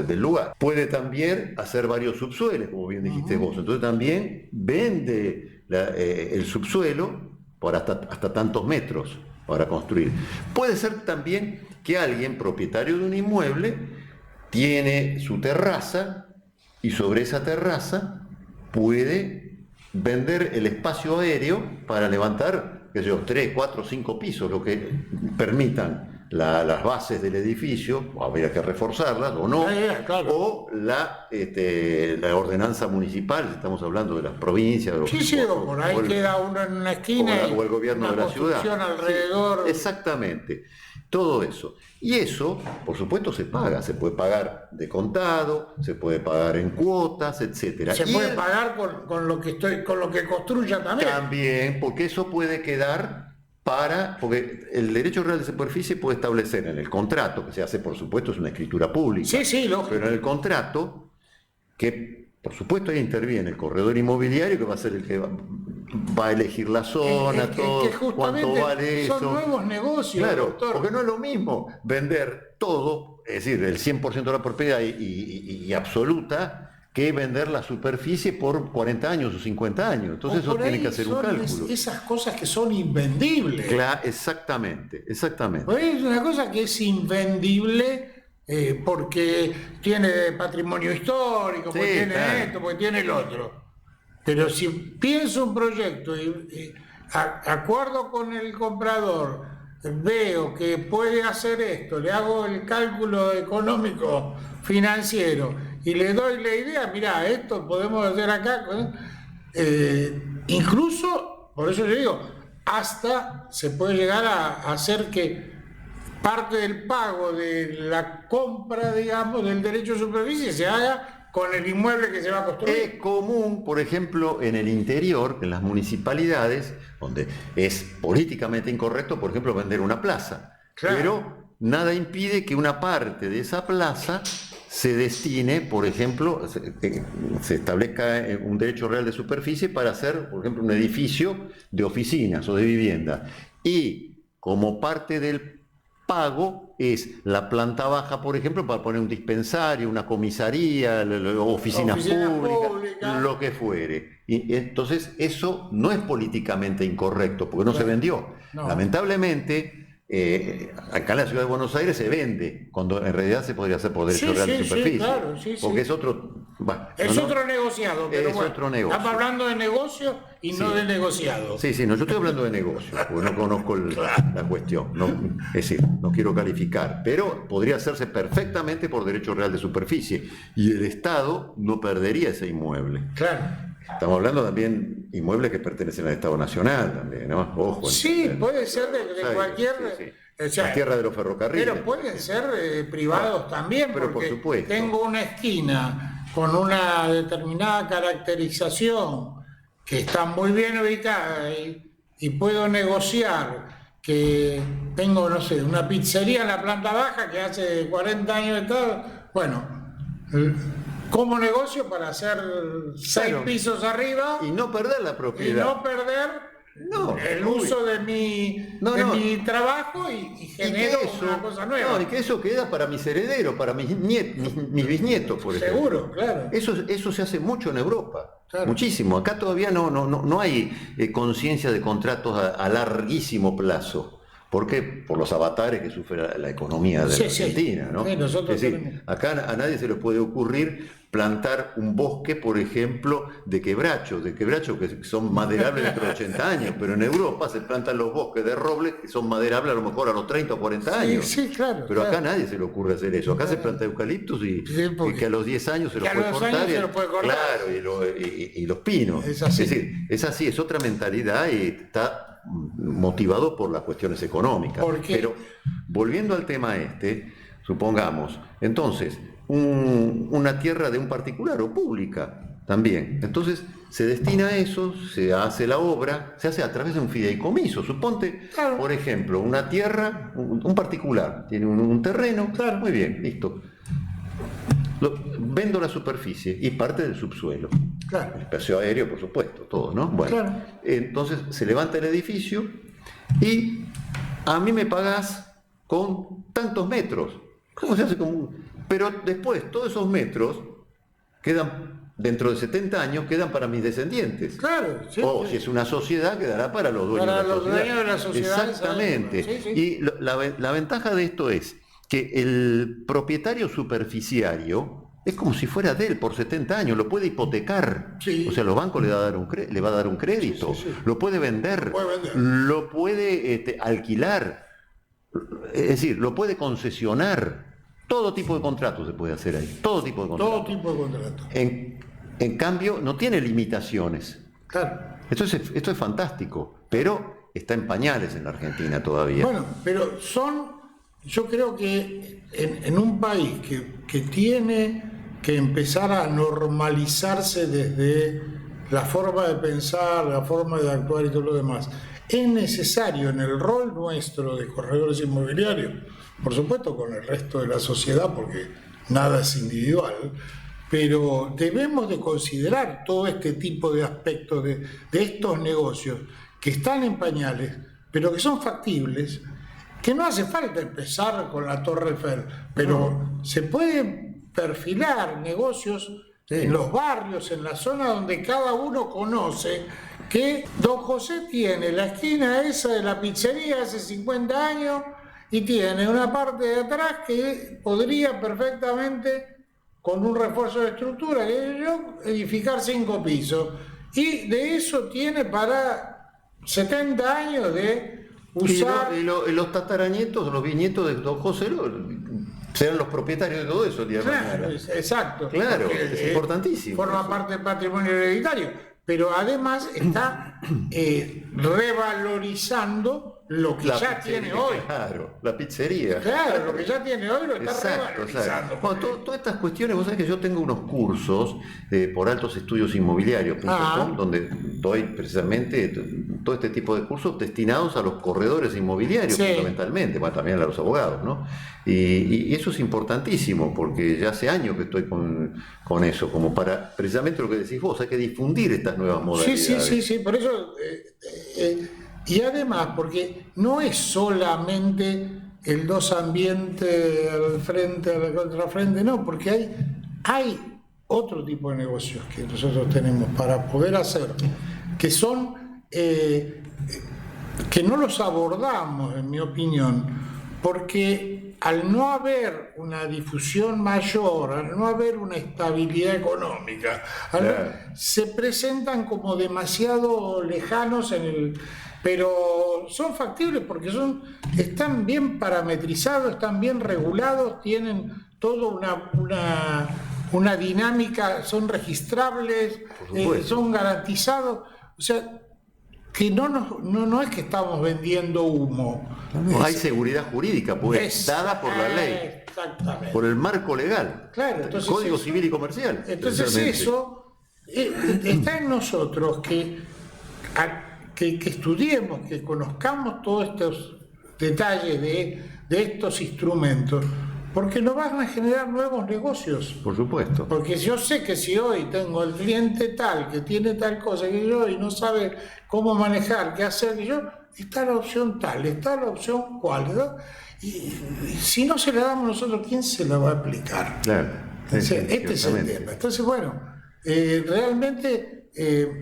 del lugar. Puede también hacer varios subsuelos, como bien dijiste vos. Entonces también vende el subsuelo por hasta tantos metros para construir. Puede ser también que alguien, propietario de un inmueble, tiene su terraza y sobre esa terraza puede vender el espacio aéreo para levantar, 3, 4, 5 pisos, lo que permitan las bases del edificio, habría que reforzarlas o no, claro. O la ordenanza municipal, estamos hablando de las provincias. O por ahí queda uno en una esquina o el gobierno de la ciudad. Alrededor. Sí, exactamente. Todo eso. Y eso, por supuesto, se paga. Se puede pagar de contado, se puede pagar en cuotas, etcétera. Se puede pagar con lo que construya también. También, porque eso puede quedar porque el derecho real de superficie puede establecer en el contrato, que se hace, por supuesto, es una escritura pública. Sí, lógico. Pero en el contrato, que por supuesto ahí interviene el corredor inmobiliario, que va a ser el que va a elegir la zona, todo, cuánto vale eso. Son nuevos negocios, claro, doctor. Porque no es lo mismo vender todo, es decir, el 100% de la propiedad y absoluta, que vender la superficie por 40 años o 50 años. Entonces eso tiene que hacer un cálculo. Esas cosas que son invendibles. Claro, exactamente. Pues es una cosa que es invendible porque tiene patrimonio histórico, porque tiene esto, porque tiene el otro. Pero si pienso un proyecto y acuerdo con el comprador, veo que puede hacer esto, le hago el cálculo económico financiero y le doy la idea, mirá, esto podemos hacer acá, incluso, por eso yo digo, hasta se puede llegar a hacer que parte del pago de la compra, digamos, del derecho de superficie se haga con el inmueble que se va a construir. Es común, por ejemplo, en el interior, en las municipalidades, donde es políticamente incorrecto, por ejemplo, vender una plaza. Claro. Pero nada impide que una parte de esa plaza se destine, por ejemplo, se establezca un derecho real de superficie para hacer, por ejemplo, un edificio de oficinas o de vivienda. Y como parte del pago es la planta baja, por ejemplo, para poner un dispensario, una comisaría, oficinas públicas, lo que fuere. Y entonces eso no es políticamente incorrecto, porque no se vendió. No. Lamentablemente, acá en la ciudad de Buenos Aires se vende, cuando en realidad se podría hacer por derecho real de superficie. Claro, porque es otro... otro negociado, pero es otro negocio. Estamos hablando de negocio y no de negociado. Sí, yo estoy hablando de negocio, porque no conozco la cuestión. Es decir, no quiero calificar, pero podría hacerse perfectamente por derecho real de superficie y el Estado no perdería ese inmueble. Claro. Estamos hablando también de inmuebles que pertenecen al Estado Nacional también, ¿no? Ojo. Puede ser de cualquier... Sí. O sea, la tierra de los ferrocarriles. Pero pueden ser privados también, pero porque por supuesto. Tengo una esquina con una determinada caracterización que está muy bien ubicada y puedo negociar que tengo, no sé, una pizzería en la planta baja que hace 40 años está, bueno, como negocio para hacer 6 pisos arriba y no perder la propiedad. Y no perder el uso de mi trabajo y genero una cosa nueva. Y que eso queda para mis herederos, para mis bisnietos, por ejemplo. Seguro, claro. Eso se hace mucho en Europa, claro. Muchísimo. Acá todavía no hay conciencia de contratos a larguísimo plazo. ¿Por qué? Por los avatares que sufre la economía de la Argentina, ¿no? Sí, nosotros es decir, acá a nadie se le puede ocurrir plantar un bosque, por ejemplo, de quebrachos que son maderables dentro de 80 años, pero en Europa se plantan los bosques de roble que son maderables a lo mejor a los 30 o 40 años. Sí, claro. Pero acá claro. nadie se le ocurre hacer eso. Acá se planta eucaliptus y que a los 10 años se los puede cortar. Claro, y los pinos. Es así. Es decir, es así, es otra mentalidad y está motivado por las cuestiones económicas. Pero volviendo al tema supongamos, entonces, una tierra de un particular o pública también. Entonces se destina a eso, se hace la obra, se hace a través de un fideicomiso. Suponte, claro, por ejemplo, una tierra, un particular, tiene un terreno, claro, muy bien, listo. Vendo la superficie y parte del subsuelo. Claro. El espacio aéreo, por supuesto, todo, ¿no? Bueno, claro. Entonces se levanta el edificio y a mí me pagás con tantos metros. ¿Cómo se hace Pero después todos esos metros quedan, dentro de 70 años, quedan para mis descendientes. Claro. Sí, o sí. si es una sociedad, quedará para los dueños de la sociedad. Exactamente. Sí, sí. Y la ventaja de esto es que el propietario superficiario es como si fuera de él por 70 años, lo puede hipotecar. Sí. O sea, los bancos le va a dar un crédito, sí. Lo puede vender, lo puede alquilar. Es decir, lo puede concesionar. Todo tipo de contratos se puede hacer ahí. Todo tipo de contratos. Todo tipo de contratos. En cambio, no tiene limitaciones. Claro. Esto es fantástico, pero está en pañales en la Argentina todavía. Bueno, pero yo creo que en un país que tiene que empezar a normalizarse desde la forma de pensar, la forma de actuar y todo lo demás, es necesario en el rol nuestro de corredores inmobiliarios, por supuesto con el resto de la sociedad, porque nada es individual, pero debemos de considerar todo este tipo de aspectos de estos negocios que están en pañales, pero que son factibles, que no hace falta empezar con la Torre Eiffel, pero se pueden perfilar negocios en los barrios, en la zona donde cada uno conoce que don José tiene la esquina esa de la pizzería hace 50 años y tiene una parte de atrás que podría perfectamente, con un refuerzo de estructura, edificar 5 pisos. Y de eso tiene para 70 años de usar... Y los tataranietos, los bisnietos de don José serán los propietarios de todo eso el día de mañana. Exacto. Claro, es importantísimo. Forma parte del patrimonio hereditario. Pero además está revalorizando lo que ya tiene hoy. Claro, la pizzería. Claro, lo que ya tiene hoy lo está revalorizando. Bueno, todas estas cuestiones, vos sabés que yo tengo unos cursos por altosestudios.inmobiliarios.com donde doy precisamente todo este tipo de cursos destinados a los corredores inmobiliarios, fundamentalmente, bueno, también a los abogados, ¿no? Y eso es importantísimo, porque ya hace años que estoy con eso, como para, precisamente lo que decís vos, hay que difundir estas nuevas modalidades. Sí, por eso... y además, porque no es solamente el dos ambiente al frente, a la contrafrente, no, porque hay otro tipo de negocios que nosotros tenemos para poder hacer, que son, que no los abordamos, en mi opinión, porque al no haber una difusión mayor, al no haber una estabilidad económica, se presentan como demasiado lejanos pero son factibles porque están bien parametrizados, están bien regulados, tienen toda una dinámica, son registrables, son garantizados, o sea, que no es que estamos vendiendo humo. No, hay seguridad jurídica, pues, dada por la ley, por el marco legal, claro, entonces el Código Civil y Comercial. Entonces eso está en nosotros que estudiemos, que conozcamos todos estos detalles de estos instrumentos, porque nos van a generar nuevos negocios. Por supuesto. Porque yo sé que si hoy tengo el cliente tal, que tiene tal cosa que yo y no sabe cómo manejar, qué hacer, está la opción tal, está la opción cual, ¿no? Y si no se la damos nosotros, ¿quién se la va a aplicar? Claro. Entonces, este es el tema. Entonces, bueno, Realmente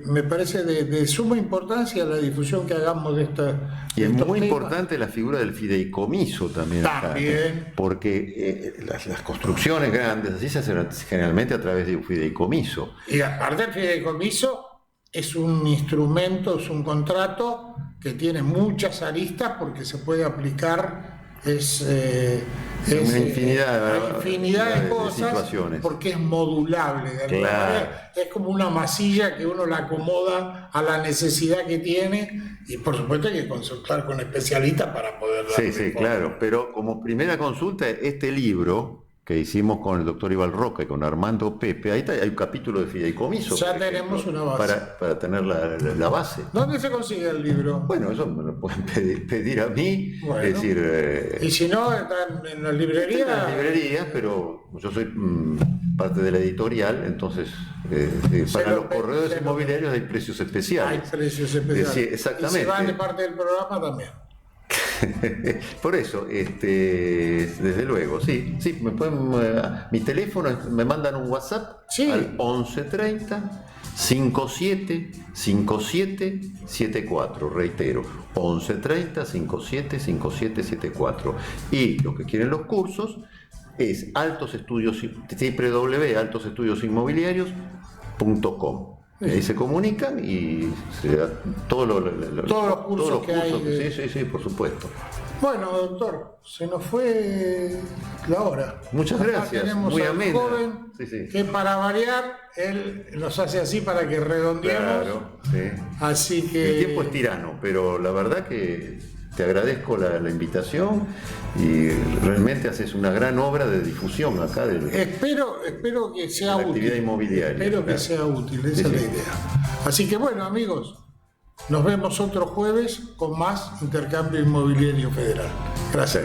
me parece de suma importancia la difusión que hagamos de esta. Y es muy importante la figura del fideicomiso también. También. Porque las construcciones grandes así se hacen generalmente a través de un fideicomiso. Y aparte el fideicomiso es un instrumento, es un contrato que tiene muchas aristas porque se puede aplicar una infinidad de cosas, situaciones. porque es modulable de alguna manera. Es como una masilla que uno la acomoda a la necesidad que tiene, y por supuesto hay que consultar con especialistas para poder darle Sí, claro, pero como primera consulta, este libro que hicimos con el doctor Ival Roca y con Armando Pepe, ahí hay un capítulo de fideicomiso. Ya tenemos una base. Para tener la base. ¿Dónde se consigue el libro? Bueno, eso me lo pueden pedir a mí. Bueno, es decir, y si no, están en las librerías. En las librerías, pero yo soy parte de la editorial, entonces para los corredores inmobiliarios hay precios especiales. Hay precios especiales. Sí, exactamente. Y si van de parte del programa también. Por eso, desde luego, sí, me pueden, mi teléfono, me mandan un WhatsApp al 1130 57 57 74, reitero, 1130 57 57 74. Y los que quieren los cursos es www.altosestudios.inmobiliarios.com. Ahí se comunican y se da todos los cursos que hay. Sí, por supuesto. Bueno, doctor, se nos fue la hora. Muchas gracias. Tenemos muy al amena. joven que para variar, él nos hace así para que redondeemos. Claro, sí. Así que... El tiempo es tirano, pero la verdad que te agradezco la invitación y realmente haces una gran obra de difusión acá. Espero que sea útil. Actividad inmobiliaria. Espero que sea útil, esa es la idea. Así que bueno, amigos, nos vemos otro jueves con más Intercambio Inmobiliario Federal. Gracias.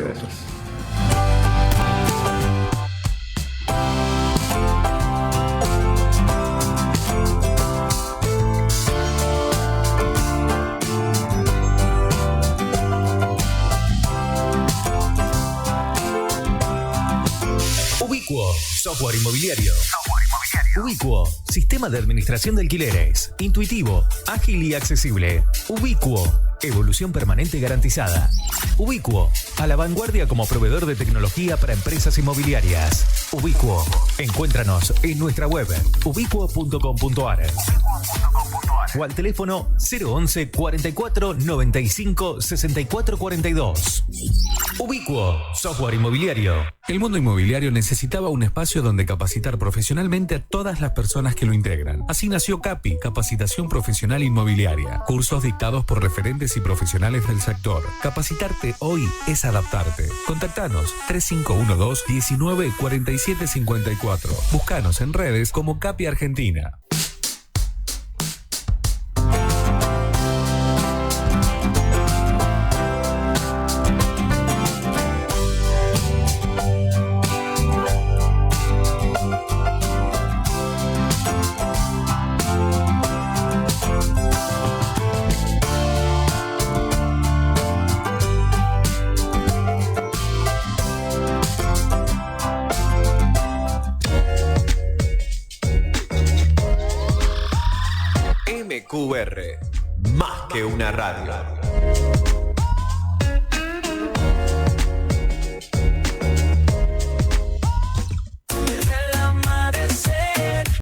Ubiquo, software inmobiliario. Ubiquo, sistema de administración de alquileres. Intuitivo, ágil y accesible. Ubiquo, evolución permanente garantizada. Ubiquo, a la vanguardia como proveedor de tecnología para empresas inmobiliarias. Ubiquo, encuéntranos en nuestra web ubiquo.com.ar o al teléfono 011 44 95 64 42. Ubiquo, software inmobiliario. El mundo inmobiliario necesitaba un espacio donde capacitar profesionalmente a todas las personas que lo integran. Así nació CAPI, Capacitación Profesional Inmobiliaria. Cursos dictados por referentes y profesionales del sector. Capacitarte hoy es adaptarte. Contactanos 3512 19 47 54. Búscanos en redes como CAPI Argentina. MQR, más que una radio.